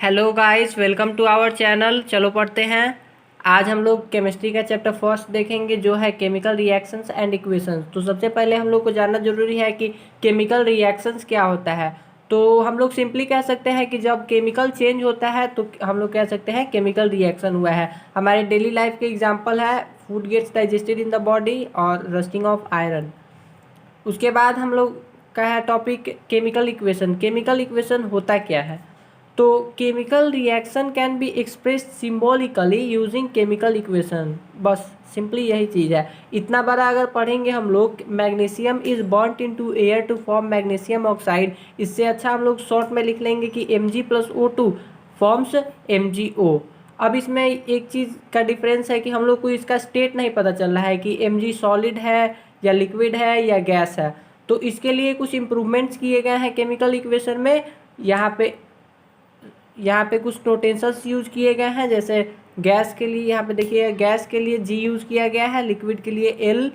Hello guys, welcome to our channel. चलो पढ़ते हैं। आज हम लोग केमिस्ट्री का चैप्टर फर्स्ट देखेंगे जो है केमिकल रिएक्शंस एंड इक्वेशंस। तो सबसे पहले हम लोग को जानना जरूरी है कि केमिकल रिएक्शंस क्या होता है। तो हम लोग सिंपली कह सकते हैं कि जब केमिकल चेंज होता है तो हम लोग कह सकते हैं केमिकल रिएक्शन हुआ है। हमारे डेली लाइफ के एग्जाम्पल है food gets digested in the body और रस्टिंग ऑफ आयरन। उसके बाद हम लोग का है topic chemical equation. Chemical equation होता क्या है? तो chemical reaction can be express symbolically using chemical equation. बस सिंपली यही चीज़ है। इतना बड़ा अगर पढ़ेंगे हम लोग, magnesium is bond into air to form magnesium oxide. इससे अच्छा हम लोग शॉर्ट में लिख लेंगे कि Mg+O2 फॉर्म्स MgO। अब इसमें एक चीज़ का डिफरेंस है कि हम लोग को इसका स्टेट नहीं पता चल रहा है कि Mg सॉलिड है या लिक्विड है या गैस है। तो इसके लिए कुछ इम्प्रूवमेंट्स किए गए हैं केमिकल इक्वेशन में। यहाँ पे कुछ नोटेशंस यूज किए गए हैं। जैसे गैस के लिए यहाँ पे देखिए, गैस के लिए G यूज़ किया गया है, लिक्विड के लिए L,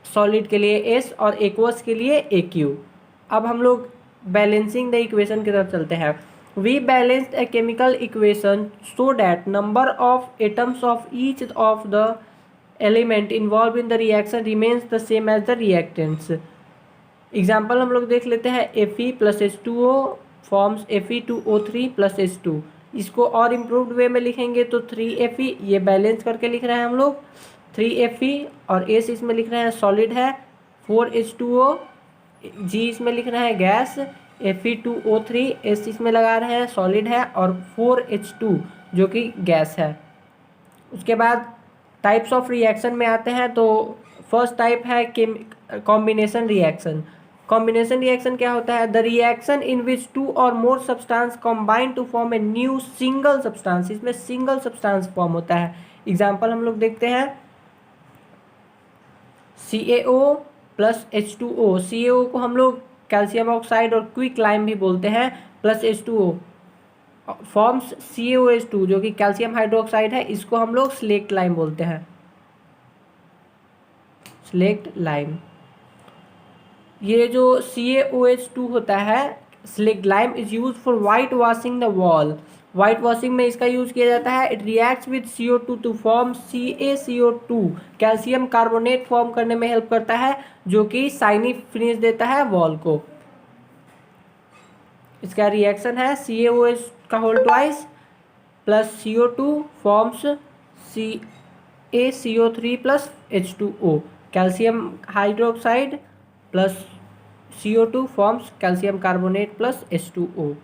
सॉलिड के लिए S और एक्वस के लिए AQ। अब हम लोग बैलेंसिंग द इक्वेशन की तरफ चलते हैं। We balanced a chemical equation so that number of atoms of each of the element involve in the reaction remains the same as the reactants. Example हम लोग देख लेते हैं। Fe+H2O forms Fe2O3+H2। इसको और इम्प्रूव्ड वे में लिखेंगे तो 3Fe, ये बैलेंस करके लिख रहे हैं हम लोग 3Fe, और S इसमें लिख रहे हैं सॉलिड है, 4H2O, G इसमें लिख रहे हैं गैस, Fe2O3, S इसमें लगा रहे हैं सॉलिड है, और 4H2 जो कि गैस है। उसके बाद टाइप्स ऑफ रिएक्शन में आते हैं। तो फर्स्ट टाइप है कॉम्बिनेशन रिएक्शन। कॉम्बिनेशन रिएक्शन क्या होता है? The reaction in which two और more substance combine to form a new single substance. इसमें सिंगल सब्सटेंस फॉर्म होता है। एग्जाम्पल हम लोग देखते हैं। CaO+H2O। CaO को हम लोग कैल्शियम ऑक्साइड और क्विक लाइम भी बोलते हैं, प्लस H2O फॉर्म्स CaOH2 जो कि कैल्शियम हाइड्रोक्साइड है। इसको हम लोग स्लेक्ट लाइम बोलते हैं, स्लेक्ट लाइम। ये जो CaOH2 होता है, slaked lime, is use for white washing the wall. White washing में इसका यूज किया जाता है। It reacts with CO2 to form CaCO2। Calcium carbonate form करने में हेल्प करता है, जो कि शाइनी फिनिश देता है वॉल को। इसका रिएक्शन है CaOH का whole twice plus CO2 forms CaCO3+H2O। Calcium hydroxide plus CO2 forms calcium carbonate plus H2O।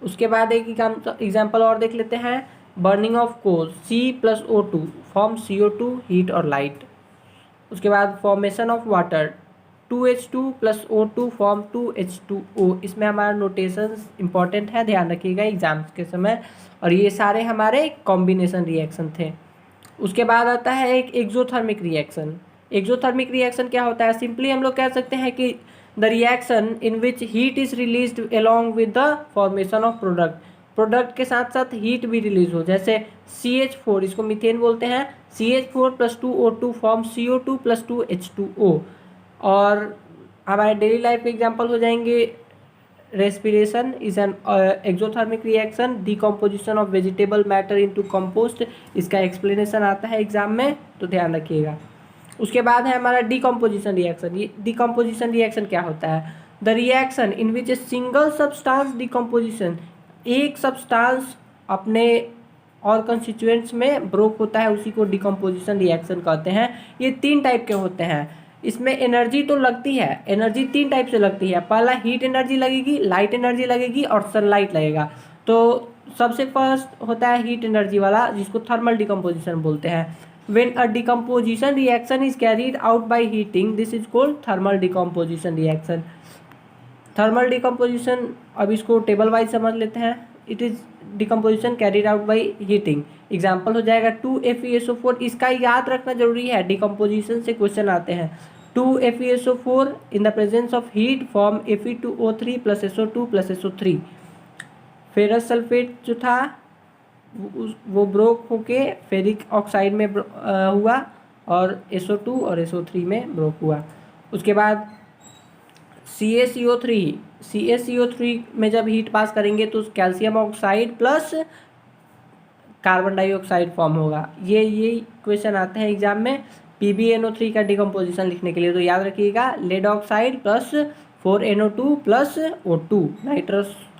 उसके बाद एक एग्जाम्पल और देख लेते हैं। Burning of coal, C+O2 form CO2 heat और लाइट। उसके बाद formation of water, 2H2+O2 form 2H2O। इसमें हमारा नोटेशंस इंपॉर्टेंट है, ध्यान रखिएगा एग्जाम्स के समय। और ये सारे हमारे कॉम्बिनेशन रिएक्शन थे। उसके बाद आता है एक एक्सोथर्मिक रिएक्शन। एक्सोथर्मिक रिएक्शन क्या होता है? सिंपली हम लोग कह सकते हैं कि the reaction in which heat is released along with the formation of product. Product के साथ साथ हीट भी रिलीज हो। जैसे CH4, इसको मीथेन बोलते हैं, CH4+2O2 फॉर्म CO2+2H2O। और हमारे डेली लाइफ के एग्जाम्पल हो जाएंगे। Respiration is an exothermic reaction, decomposition of vegetable matter into compost. इसका एक्सप्लेनेशन आता है एग्जाम में, तो ध्यान रखिएगा। उसके बाद है हमारा डिकम्पोजिशन रिएक्शन। ये डिकम्पोजिशन रिएक्शन क्या होता है? The reaction in which a single substance decomposition, एक सब्सटेंस अपने और कंस्टिट्यूएंट्स में ब्रोक होता है, उसी को डिकम्पोजिशन रिएक्शन कहते हैं। ये 3 टाइप के होते हैं। इसमें एनर्जी तो लगती है, एनर्जी 3 टाइप से लगती है। पहला हीट एनर्जी लगेगी, लाइट एनर्जी लगेगी और सनलाइट लगेगा। तो सबसे फर्स्ट होता है हीट एनर्जी वाला, जिसको थर्मल डिकम्पोजिशन बोलते हैं। When a decomposition reaction is carried out by heating, this is called thermal decomposition reaction. Thermal decomposition, अब इसको टेबल वाइज समझ लेते हैं। It is decomposition carried out by heating. Example हो जाएगा 2FeSO4। इसका याद रखना जरूरी है, डिकम्पोजिशन से क्वेश्चन आते हैं। 2FeSO4 in the presence of heat form Fe2O3+SO2+SO3। Ferrous sulphate जो था वो ब्रोक होके फेरिक ऑक्साइड में हुआ, और SO2 और SO3 में ब्रोक हुआ। उसके बाद CaCO3 में जब हीट पास करेंगे तो calcium oxide plus carbon dioxide form होगा। ये क्वेश्चन आते हैं एग्जाम में PbNO3 का डिकम्पोजिशन लिखने के लिए। तो याद रखिएगा lead oxide plus 4NO2 plus O2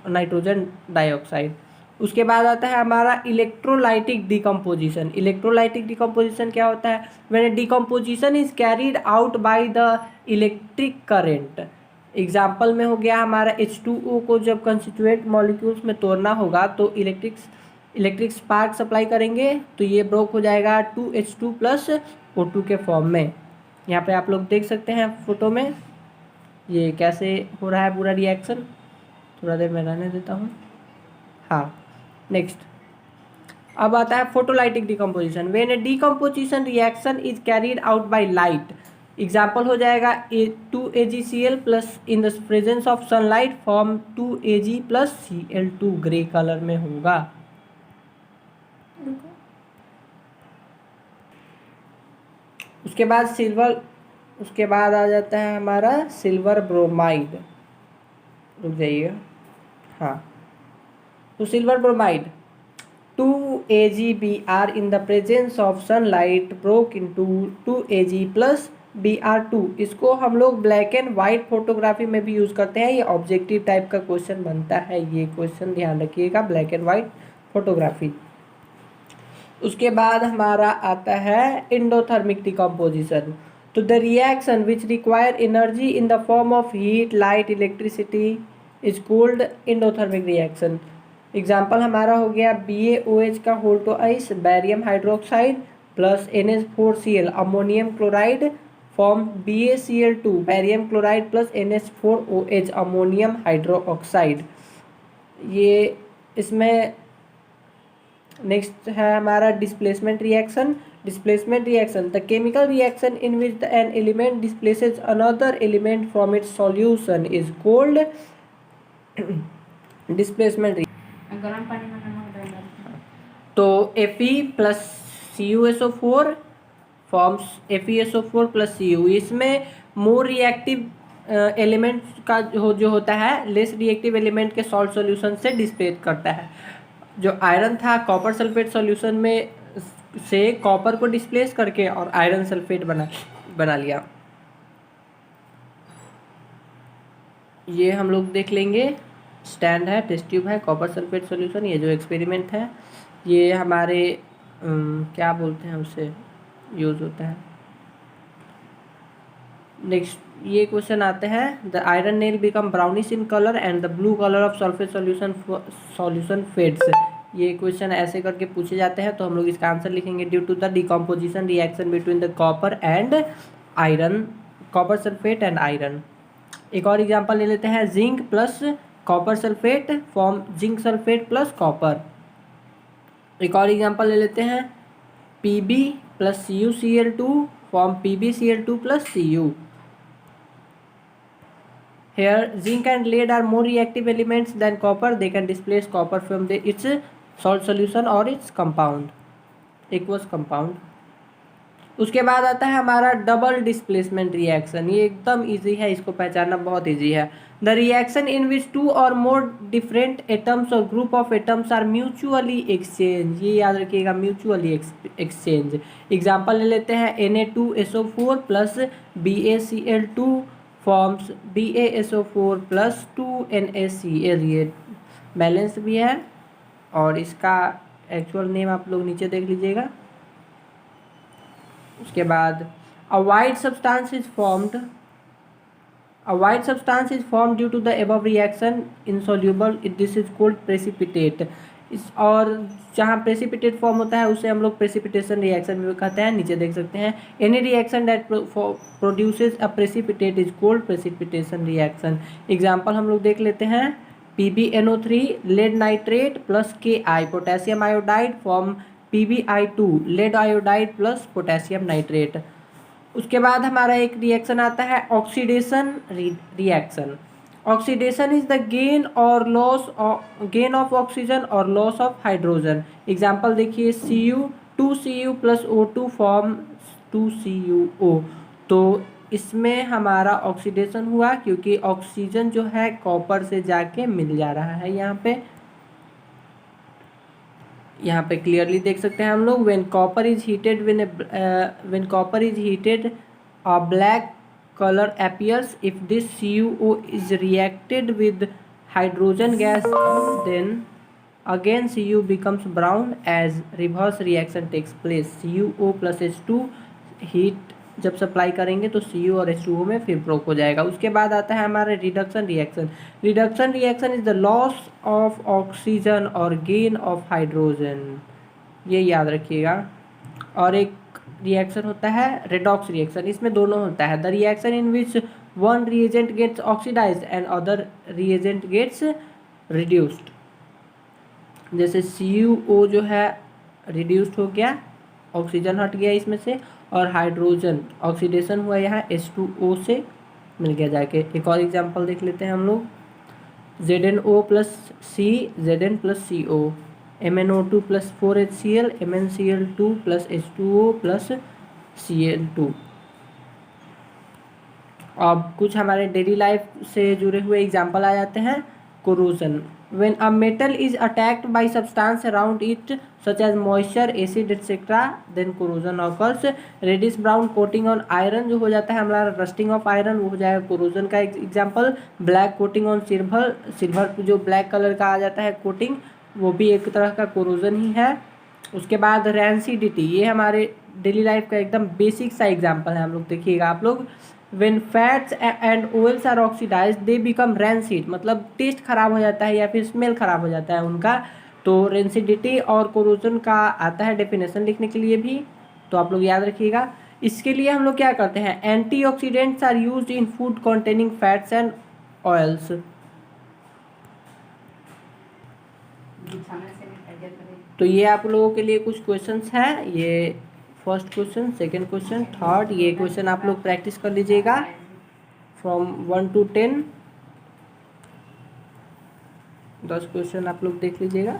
nitrogen dioxide. उसके बाद आता है हमारा इलेक्ट्रोलाइटिक डिकम्पोजिशन। इलेक्ट्रोलाइटिक डिकम्पोजिशन क्या होता है? When decomposition is carried out by the electric current. Example में हो गया हमारा H2O को जब कंस्टिट्यूएंट मॉलिक्यूल्स में तोड़ना होगा तो इलेक्ट्रिक स्पार्क सप्लाई करेंगे तो ये ब्रोक हो जाएगा 2H2 प्लस O2 के फॉर्म में। यहाँ पे आप लोग देख सकते हैं फोटो में ये कैसे हो रहा है पूरा रिएक्शन। थोड़ा देर में रहने देता हूँ। हाँ, नेक्स्ट अब आता है photolytic decomposition. When A decomposition reaction is carried out by light. Example हो जाएगा 2AgCl plus in the presence of sunlight form 2Ag plus Cl2 grey colour में होगा। उसके बाद आ जाता है हमारा सिल्वर ब्रोमाइड। रुक जाइए। हाँ, तो silver bromide 2AgBr in the presence of sunlight broke into 2Ag plus Br2। इसको हम लोग ब्लैक एंड वाइट फोटोग्राफी में भी यूज़ करते हैं। ये ऑब्जेक्टिव टाइप का क्वेश्चन बनता है, ये क्वेश्चन ध्यान रखिएगा, ब्लैक एंड वाइट फोटोग्राफी। उसके बाद हमारा आता है एंडोथर्मिक डिकम्पोजिशन। तो the reaction which require energy in the form of heat light electricity is called endothermic reaction. Example हमारा हो गया BaOH का whole twice barium hydroxide plus NH4Cl ammonium chloride form BaCl2 barium chloride plus NH4OH ammonium hydroxide. ये इसमें next है हमारा displacement reaction. Displacement reaction the chemical reaction in which an element displaces another element from its solution is called displacement. गरम पानी में नमक डाल। तो Fe plus CuSO4 forms FeSO4 plus Cu। इसमें मोर रिएक्टिव एलिमेंट का जो होता है लेस रिएक्टिव एलिमेंट के सॉल्ट सॉल्यूशन से डिस्प्लेस करता है। जो आयरन था कॉपर सल्फेट सॉल्यूशन में से कॉपर को डिस्प्लेस करके और आयरन सल्फेट बना लिया। ये हम लोग देख लेंगे, स्टैंड है, टेस्ट ट्यूब है, कॉपर सल्फेट सॉल्यूशन। ये जो एक्सपेरिमेंट है ये हमारे क्या बोलते हैं उसे यूज़ होता है। नेक्स्ट ये क्वेश्चन आते हैं the iron nail become brownish in colour and the blue colour of sulphate solution fades. ये क्वेश्चन ऐसे करके पूछे जाते हैं तो हम लोग इसका आंसर लिखेंगे due to the decomposition reaction between the copper and iron, copper sulphate and iron. एक और एग्जांपल ले लेते हैं zinc plus copper sulphate form zinc sulphate plus copper. एक और एग्जांपल ले लेते हैं Pb plus CuCl2 form PbCl2 plus Cu। Here zinc and lead are more reactive elements than copper. They can displace copper from its salt solution or its compound, aqueous compound. उसके बाद आता है हमारा double displacement reaction. ये एकदम easy है, इसको पहचानना बहुत इजी है। The reaction in which two और मोर डिफरेंट एटम्स और group of atoms are mutually exchange. ये याद रखिएगा, म्यूचुअली एक्सचेंज। एग्जाम्पल ले लेते हैं Na2SO4 plus BaCl2 forms BaSO4 plus 2NaCl। ये बैलेंस भी है और इसका एक्चुअल नेम आप लोग नीचे देख लीजिएगा। उसके बाद a white substance is formed due to the above reaction insoluble, this is called precipitate। इस और जहाँ प्रेसिपिटेट फॉर्म होता है उसे हम लोग प्रेसिपिटेशन रिएक्शन भी कहते हैं। नीचे देख सकते हैं any reaction that produces a precipitate is called precipitation reaction. Example हम लोग देख लेते हैं PbNO3 lead nitrate plus Ki potassium iodide form PbI2 lead iodide plus potassium nitrate. उसके बाद हमारा एक रिएक्शन आता है oxidation reaction. Oxidation is the gain of oxygen और लॉस ऑफ हाइड्रोजन। एग्जाम्पल देखिए Cu 2Cu plus O2 form 2CuO। तो इसमें हमारा ऑक्सीडेशन हुआ क्योंकि ऑक्सीजन जो है कॉपर से जाके मिल जा रहा है यहाँ पे। यहाँ पे क्लियरली देख सकते हैं हम लोग, when copper is heated a black color appears. If this CuO is reacted with hydrogen gas, then again Cu becomes brown as reverse reaction takes place. CuO plus H2 heat जब supply करेंगे तो Cu और H2O में फिर broke हो जाएगा। उसके बाद आता है हमारे reduction reaction. Reduction reaction is the loss of oxygen और गेन ऑफ हाइड्रोजन, ये याद रखिएगा। और एक रिएक्शन होता है रेडॉक्स रिएक्शन, इसमें दोनों होता है। The reaction in which one reagent gets oxidised and other reagent gets reduced. जैसे CuO जो है रिड्यूस्ड हो गया, ऑक्सीजन हट गया इसमें से, और हाइड्रोजन ऑक्सीडेशन हुआ यहाँ H2O से मिल गया जाके। एक और एग्जांपल देख लेते हैं हम लोग, ZnO plus C Zn plus CO, MnO2 plus 4HCl MnCl2 plus H2O plus Cl2। अब कुछ हमारे डेली लाइफ से जुड़े हुए एग्जांपल आ जाते हैं। Corrosion, when a metal is attacked by substance around it such as moisture, acid etc, then corrosion occurs. reddish brown coating on iron जो हो जाता है हमारा रस्टिंग ऑफ आयरन, वो हो जाएगा कोरोजन का example. Black coating on silver, silver जो ब्लैक कलर का आ जाता है कोटिंग, वो भी एक तरह का कोरोजन ही है। उसके बाद रैंसिडिटी, ये हमारे डेली लाइफ का एकदम बेसिक सा एग्जांपल है, हम लोग देखिएगा आप लोग। when fats and oils are oxidized they become rancid, मतलब टेस्ट खराब हो जाता है या फिर स्मेल खराब हो जाता है उनका। तो रेंसिडिटी और कोरोजन का आता है डेफिनेशन लिखने के लिए भी, तो आप लोग याद रखिएगा। इसके लिए हम लोग क्या करते हैं, antioxidants are used in food containing fats and oils. तो ये आप लोगों के लिए कुछ क्वेश्चंस हैं, ये first question, second question, third, ये क्वेश्चन आप लोग प्रैक्टिस कर लीजिएगा फ्रॉम 1 to 10। 10 क्वेश्चन आप लोग देख लीजिएगा।